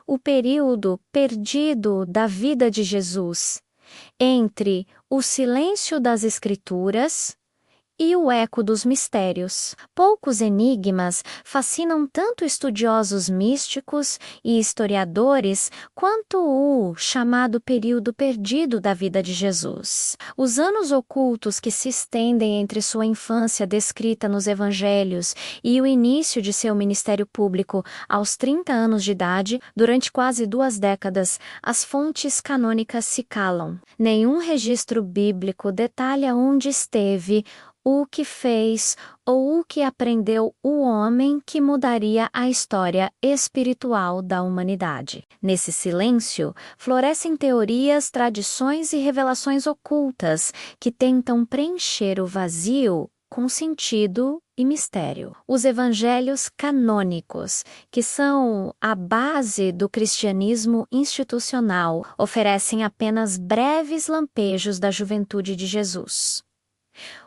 o período perdido da vida de Jesus, entre o silêncio das Escrituras e o eco dos mistérios. Poucos enigmas fascinam tanto estudiosos místicos e historiadores quanto o chamado período perdido da vida de Jesus. Os anos ocultos que se estendem entre sua infância descrita nos evangelhos e o início de seu ministério público aos 30 anos de idade, durante quase 2 décadas, as fontes canônicas se calam. Nenhum registro bíblico detalha onde esteve, o que fez ou o que aprendeu o homem que mudaria a história espiritual da humanidade. Nesse silêncio, florescem teorias, tradições e revelações ocultas que tentam preencher o vazio com sentido e mistério. Os evangelhos canônicos, que são a base do cristianismo institucional, oferecem apenas breves lampejos da juventude de Jesus.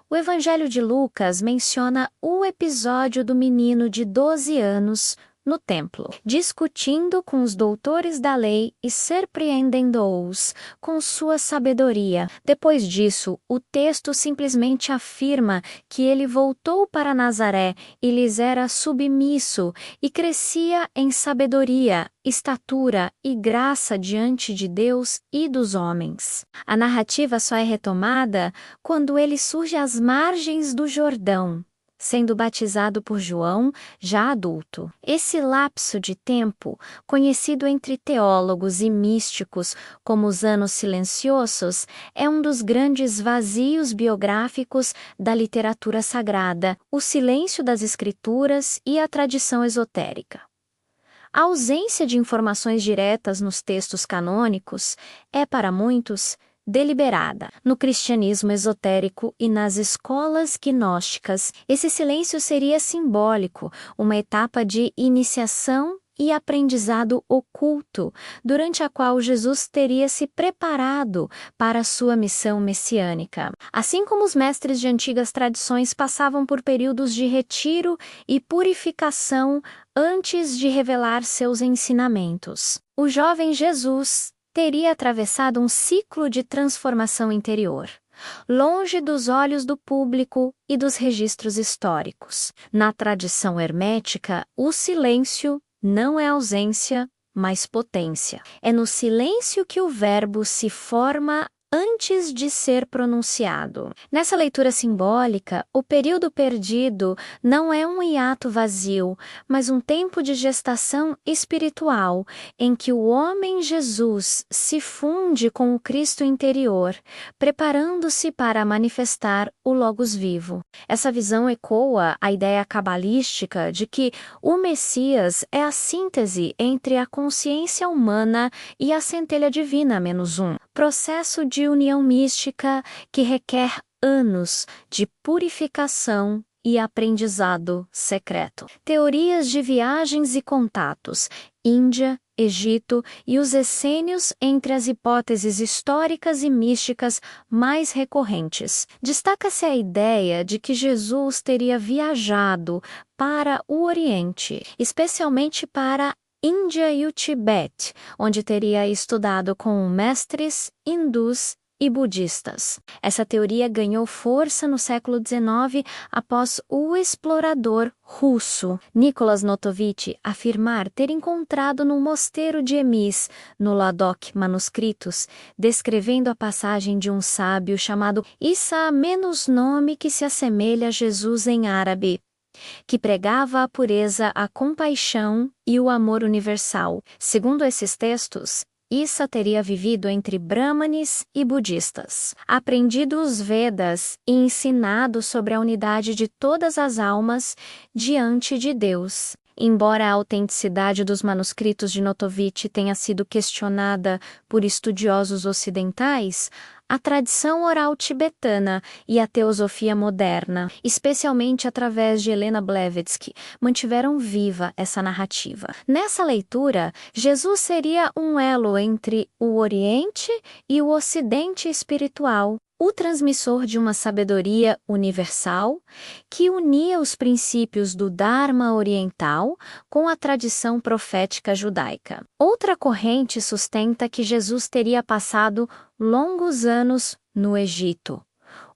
O Evangelho de Lucas menciona o episódio do menino de 12 anos no templo, discutindo com os doutores da lei e surpreendendo-os com sua sabedoria. Depois disso, o texto simplesmente afirma que ele voltou para Nazaré e lhes era submisso e crescia em sabedoria, estatura e graça diante de Deus e dos homens. A narrativa só é retomada quando ele surge às margens do Jordão, sendo batizado por João, já adulto. Esse lapso de tempo, conhecido entre teólogos e místicos como os anos silenciosos, é um dos grandes vazios biográficos da literatura sagrada, o silêncio das escrituras e a tradição esotérica. A ausência de informações diretas nos textos canônicos é, para muitos, deliberada. No cristianismo esotérico e nas escolas gnósticas, esse silêncio seria simbólico, uma etapa de iniciação e aprendizado oculto, durante a qual Jesus teria se preparado para sua missão messiânica. Assim como os mestres de antigas tradições passavam por períodos de retiro e purificação antes de revelar seus ensinamentos, o jovem Jesus teria atravessado um ciclo de transformação interior, longe dos olhos do público e dos registros históricos. Na tradição hermética, o silêncio não é ausência, mas potência. É no silêncio que o verbo se forma antes de ser pronunciado. Nessa leitura simbólica, o período perdido não é um hiato vazio, mas um tempo de gestação espiritual, em que o homem Jesus se funde com o Cristo interior, preparando-se para manifestar o Logos vivo. Essa visão ecoa a ideia cabalística de que o Messias é a síntese entre a consciência humana e a centelha divina -1, processo de união mística que requer anos de purificação e aprendizado secreto. Teorias de viagens e contatos, Índia, Egito e os essênios entre as hipóteses históricas e místicas mais recorrentes. Destaca-se a ideia de que Jesus teria viajado para o Oriente, especialmente para Índia e o Tibete, onde teria estudado com mestres hindus e budistas. Essa teoria ganhou força no século XIX após o explorador russo Nicholas Notovitch afirmar ter encontrado no mosteiro de Emis, no Ladakh, manuscritos, descrevendo a passagem de um sábio chamado Issa, menos nome que se assemelha a Jesus em árabe, que pregava a pureza, a compaixão e o amor universal. Segundo esses textos, Issa teria vivido entre brahmanes e budistas, aprendido os Vedas e ensinado sobre a unidade de todas as almas diante de Deus. Embora a autenticidade dos manuscritos de Notovitch tenha sido questionada por estudiosos ocidentais, a tradição oral tibetana e a teosofia moderna, especialmente através de Helena Blavatsky, mantiveram viva essa narrativa. Nessa leitura, Jesus seria um elo entre o Oriente e o Ocidente espiritual, o transmissor de uma sabedoria universal que unia os princípios do Dharma oriental com a tradição profética judaica. Outra corrente sustenta que Jesus teria passado longos anos no Egito,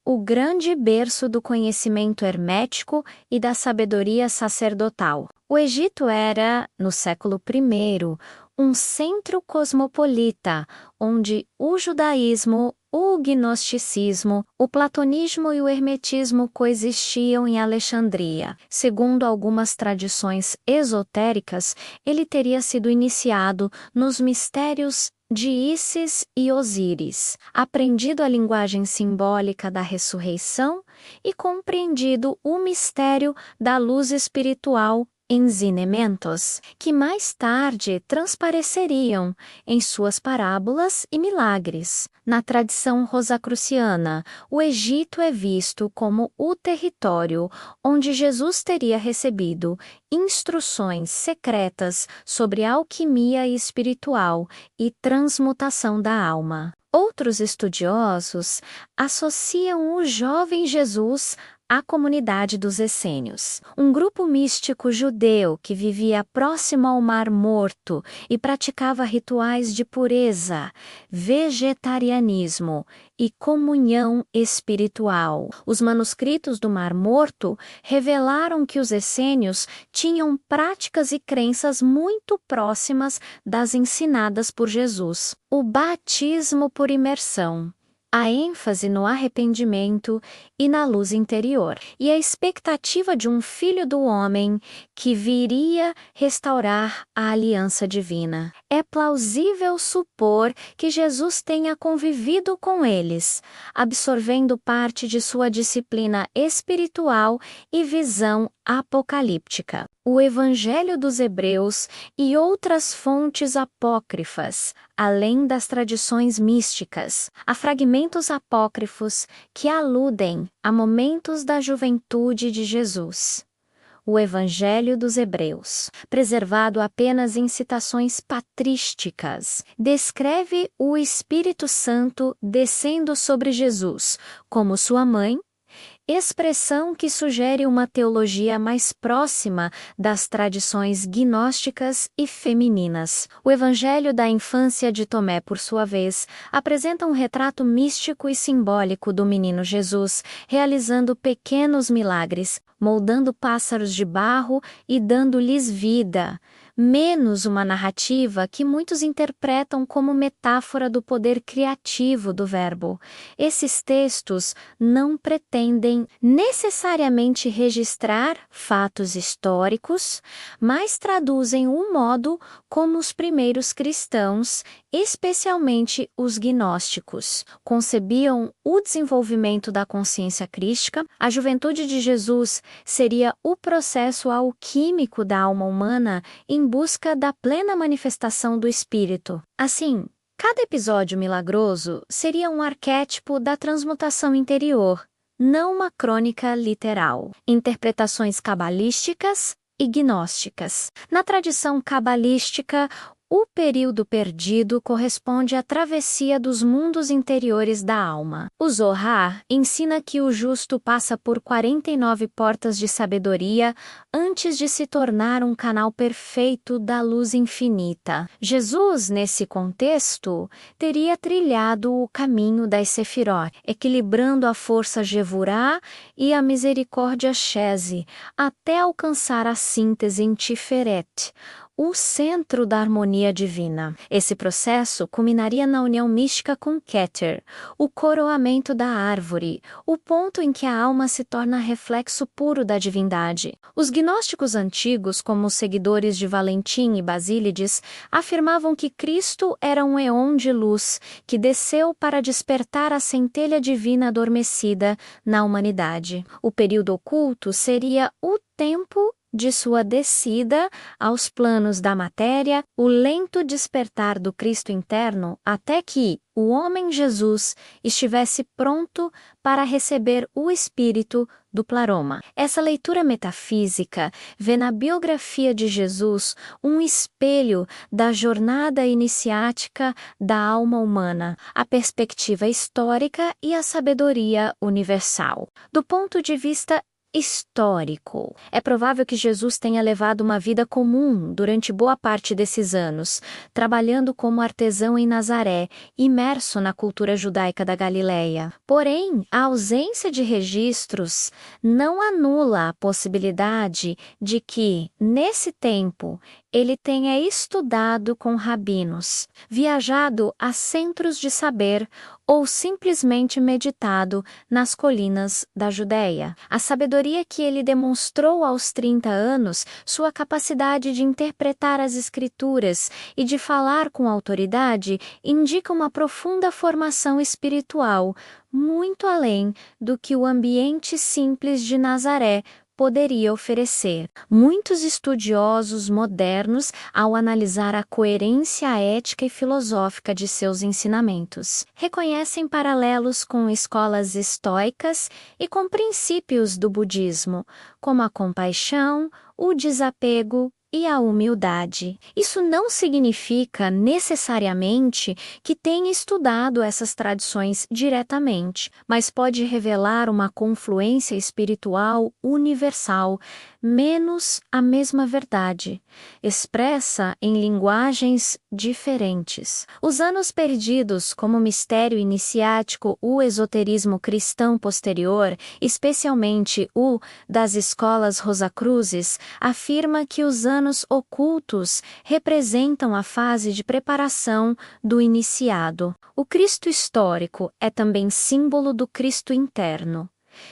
o grande berço do conhecimento hermético e da sabedoria sacerdotal. O Egito era, no século I, um centro cosmopolita, onde o judaísmo, o gnosticismo, o platonismo e o hermetismo coexistiam em Alexandria. Segundo algumas tradições esotéricas, ele teria sido iniciado nos mistérios de Ísis e Osíris, aprendido a linguagem simbólica da ressurreição e compreendido o mistério da luz espiritual ensinamentos, que mais tarde transpareceriam em suas parábolas e milagres. Na tradição rosacruciana, o Egito é visto como o território onde Jesus teria recebido instruções secretas sobre alquimia espiritual e transmutação da alma. Outros estudiosos associam o jovem Jesus à comunidade dos essênios, um grupo místico judeu que vivia próximo ao Mar Morto e praticava rituais de pureza, vegetarianismo e comunhão espiritual. Os manuscritos do Mar Morto revelaram que os essênios tinham práticas e crenças muito próximas das ensinadas por Jesus. O batismo por imersão, a ênfase no arrependimento e na luz interior, e a expectativa de um filho do homem que viria restaurar a aliança divina. É plausível supor que Jesus tenha convivido com eles, absorvendo parte de sua disciplina espiritual e visão apocalíptica. O Evangelho dos Hebreus e outras fontes apócrifas, além das tradições místicas, há fragmentos apócrifos que aludem a momentos da juventude de Jesus. O Evangelho dos Hebreus, preservado apenas em citações patrísticas, descreve o Espírito Santo descendo sobre Jesus como sua mãe, expressão que sugere uma teologia mais próxima das tradições gnósticas e femininas. O Evangelho da Infância de Tomé, por sua vez, apresenta um retrato místico e simbólico do menino Jesus, realizando pequenos milagres, moldando pássaros de barro e dando-lhes vida, menos uma narrativa que muitos interpretam como metáfora do poder criativo do Verbo. Esses textos não pretendem necessariamente registrar fatos históricos, mas traduzem o modo como os primeiros cristãos, especialmente os gnósticos, concebiam o desenvolvimento da consciência crística. A juventude de Jesus seria o processo alquímico da alma humana em busca da plena manifestação do Espírito. Assim, cada episódio milagroso seria um arquétipo da transmutação interior, não uma crônica literal. Interpretações cabalísticas e gnósticas. Na tradição cabalística, o período perdido corresponde à travessia dos mundos interiores da alma. O Zohar ensina que o justo passa por 49 portas de sabedoria antes de se tornar um canal perfeito da luz infinita. Jesus, nesse contexto, teria trilhado o caminho das Sefirot, equilibrando a força Gevurah e a misericórdia Shezi, até alcançar a síntese em Tiferet, o centro da harmonia divina. Esse processo culminaria na união mística com Keter, o coroamento da árvore, o ponto em que a alma se torna reflexo puro da divindade. Os gnósticos antigos, como os seguidores de Valentim e Basílides, afirmavam que Cristo era um éon de luz que desceu para despertar a centelha divina adormecida na humanidade. O período oculto seria o tempo de sua descida aos planos da matéria, o lento despertar do Cristo interno até que o homem Jesus estivesse pronto para receber o Espírito do Plaroma. Essa leitura metafísica vê na biografia de Jesus um espelho da jornada iniciática da alma humana, a perspectiva histórica e a sabedoria universal. Do ponto de vista histórico, é provável que Jesus tenha levado uma vida comum durante boa parte desses anos, trabalhando como artesão em Nazaré, imerso na cultura judaica da Galileia. Porém, a ausência de registros não anula a possibilidade de que, nesse tempo, ele tenha estudado com rabinos, viajado a centros de saber ou simplesmente meditado nas colinas da Judéia. A sabedoria que ele demonstrou aos 30 anos, sua capacidade de interpretar as Escrituras e de falar com autoridade, indica uma profunda formação espiritual, muito além do que o ambiente simples de Nazaré poderia oferecer. Muitos estudiosos modernos, ao analisar a coerência ética e filosófica de seus ensinamentos, reconhecem paralelos com escolas estoicas e com princípios do budismo, como a compaixão, o desapego e a humildade. Isso não significa necessariamente que tenha estudado essas tradições diretamente, mas pode revelar uma confluência espiritual universal, menos a mesma verdade, expressa em linguagens diferentes. Os anos perdidos como mistério iniciático, o esoterismo cristão posterior, especialmente o das escolas Rosacruzes, afirma que os anos ocultos representam a fase de preparação do iniciado. O Cristo histórico é também símbolo do Cristo interno.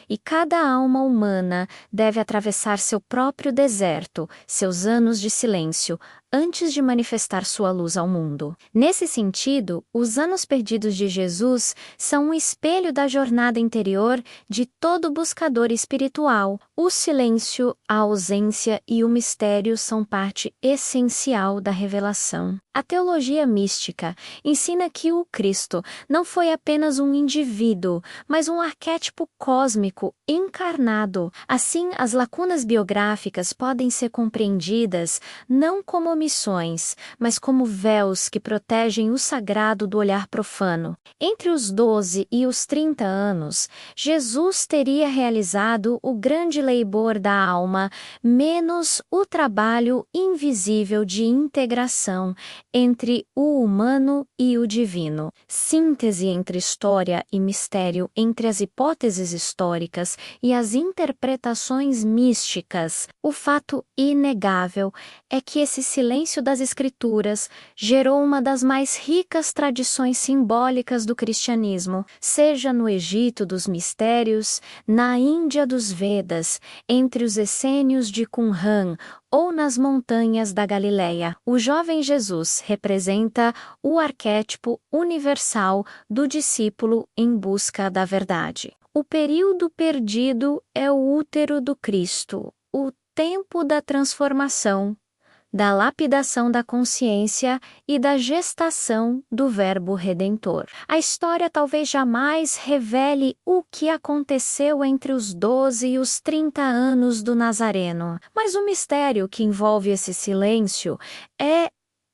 E cada alma humana deve atravessar seu próprio deserto, seus anos de silêncio, antes de manifestar sua luz ao mundo. Nesse sentido, os anos perdidos de Jesus são um espelho da jornada interior de todo buscador espiritual. O silêncio, a ausência e o mistério são parte essencial da revelação. A teologia mística ensina que o Cristo não foi apenas um indivíduo, mas um arquétipo cósmico encarnado. Assim, as lacunas biográficas podem ser compreendidas não como omissões, mas como véus que protegem o sagrado do olhar profano. Entre os 12 e os 30 anos, Jesus teria realizado o grande labor da alma, menos o trabalho invisível de integração entre o humano e o divino. Síntese entre história e mistério, entre as hipóteses históricas e as interpretações místicas. O fato inegável é que esse silêncio das Escrituras gerou uma das mais ricas tradições simbólicas do cristianismo, seja no Egito dos Mistérios, na Índia dos Vedas, entre os essênios de Qumran ou nas montanhas da Galileia. O jovem Jesus representa o arquétipo universal do discípulo em busca da verdade. O período perdido é o útero do Cristo, o tempo da transformação, da lapidação da consciência e da gestação do Verbo Redentor. A história talvez jamais revele o que aconteceu entre os 12 e os 30 anos do Nazareno, mas o mistério que envolve esse silêncio é,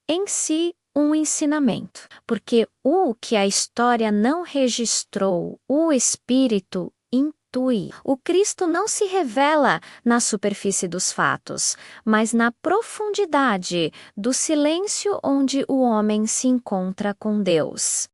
em si, um ensinamento, porque o que a história não registrou, o Espírito intui. O Cristo não se revela na superfície dos fatos, mas na profundidade do silêncio onde o homem se encontra com Deus.